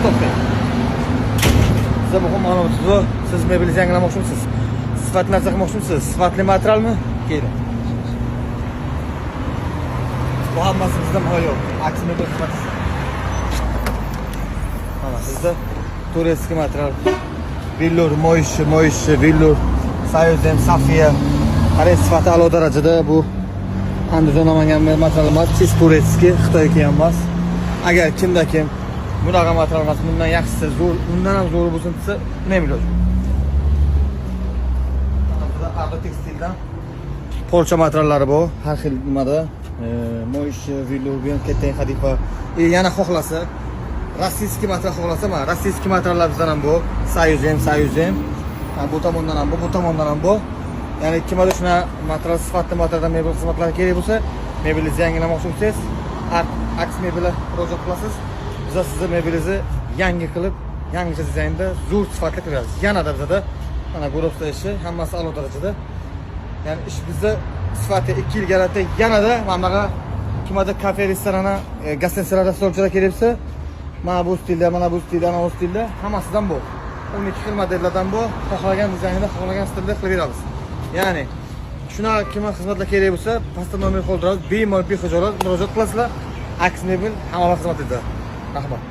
to'xtang. Siz muhim ma'lumotni siz mebelni yangilamoqchimisiz? Sifatli narsa qilmoqchimisiz? Sifatli materialmi? Keling. Bu hammasi bizda muhayyo. Aks mebel xizmat. Mana sizda turetskiy material. Villur, moyishi, villur, Soyuzem, Safiya. Qarang, sifati a'lo darajada bu Andijon Namangan materiallar, chis turetskiy, Xitoy kelgan emas. Agar kimda kim bunaqa material emas, bundan yaxshisi zo'r, undan ham zo'r bo'lsin desa, nima iloji? Mana ardo tekstildan polsha materiallari bor, har xil nimada, moyish, villur, bilan ketgan xadifa. Yana xohlasa, rossiyskiy material xohlasa, mana rossiyskiy materiallar bizdan ham bor. Soyuzem. Bu tomondan ham bor, bu tomondan ham bor. Ya'ni kimada shuna material sifatli materialdan mebel xizmatlari kerak bo'lsa, mebelingizni yangilamoqchi bo'lsangiz, aks mebelga murojaat qilasiz. Biz sizni mebelingizni yangi qilib, yangicha dizaynda zo'r sifatli qilamiz. Yanada bizda mana guruhda ishi hammasi a'lo darajada. Ya'ni ish bizda sifati 2 yil garantiya. Yanada mana bunaqa kimada kafe, restorana, gastinisalar, restoranchilar kerak bo'lsa, mana bu stilda, mana bu stilda hammasidan bor. 12 xil modellardan bor. Xohlagan dizaynda, xohlagan stilda qilib beramiz. Ya'ni shunaqa kimga xizmatlar kerak bo'lsa, pastda nomer qoldiramiz, bemalol bexijolat murojaat qilasizlar. Aks mebel hamma xizmat etadi. Rahmat.